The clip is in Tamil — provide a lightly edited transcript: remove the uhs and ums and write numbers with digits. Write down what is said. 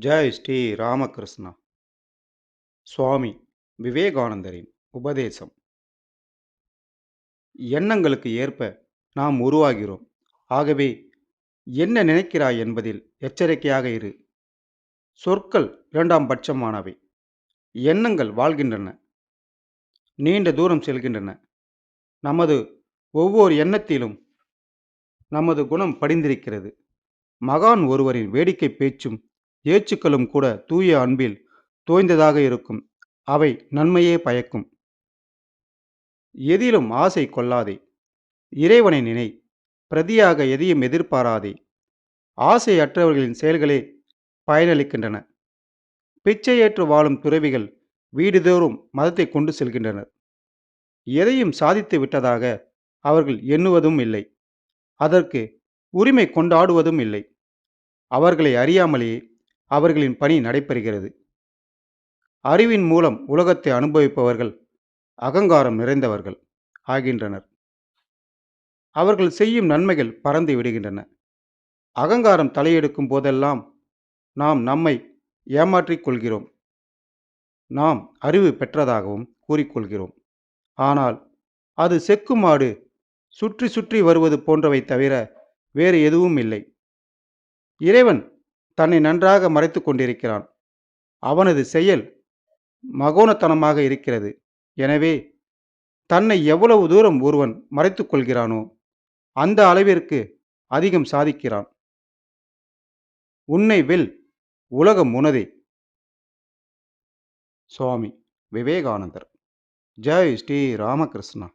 ஜெய் ஸ்ரீ ராமகிருஷ்ணா. சுவாமி விவேகானந்தரின் உபதேசம். எண்ணங்களுக்கு ஏற்ப நாம் உருவாகிறோம். ஆகவே என்ன நினைக்கிறாய் என்பதில் எச்சரிக்கையாக இரு. சொற்கள் இரண்டாம் பட்சமானவை. எண்ணங்கள் வாழ்கின்றன, நீண்ட தூரம் செல்கின்றன. நமது ஒவ்வொரு எண்ணத்திலும் நமது குணம் படிந்திருக்கிறது. மகான் ஒருவரின் வேடிக்கை பேச்சும் ஏச்சுக்களும் கூட தூய அன்பில் தோய்ந்ததாக இருக்கும். அவை நன்மையே பயக்கும். எதிலும் ஆசை கொள்ளாதே. இறைவனை நினை. பிரதியாக எதையும் எதிர்பாராதே. ஆசையற்றவர்களின் செயல்களே பயனளிக்கின்றன. பிச்சையேற்று வாழும் துறவிகள் வீடுதோறும் மதத்தை கொண்டு செல்கின்றனர். எதையும் சாதித்து விட்டதாக அவர்கள் எண்ணுவதும் இல்லை. அதற்கு உரிமை கொண்டாடுவதும் இல்லை. அவர்களை அறியாமலேயே அவர்களின் பணி நடைபெறுகிறது. அறிவின் மூலம் உலகத்தை அனுபவிப்பவர்கள் அகங்காரம் நிறைந்தவர்கள் ஆகின்றனர். அவர்கள் செய்யும் நன்மைகள் பறந்து விடுகின்றன. அகங்காரம் தலையெடுக்கும் போதெல்லாம் நாம் நம்மை ஏமாற்றிக் கொள்கிறோம். நாம் அறிவு பெற்றதாகவும் கூறிக்கொள்கிறோம். ஆனால் அது செக்கு மாடு சுற்றி சுற்றி வருவது போன்றவை தவிர வேறு எதுவும் இல்லை. இறைவன் தன்னை நன்றாக மறைத்துக் கொண்டிருக்கிறான். அவனது செயல் மகோனத்தனமாக இருக்கிறது. எனவே தன்னை எவ்வளவு தூரம் ஒருவன் மறைத்துக் கொள்கிறானோ அந்த அளவிற்கு அதிகம் சாதிக்கிறான். உன்னை வெல், உலகம் உனதே. சுவாமி விவேகானந்தர். ஜெய் ஸ்ரீ ராமகிருஷ்ணா.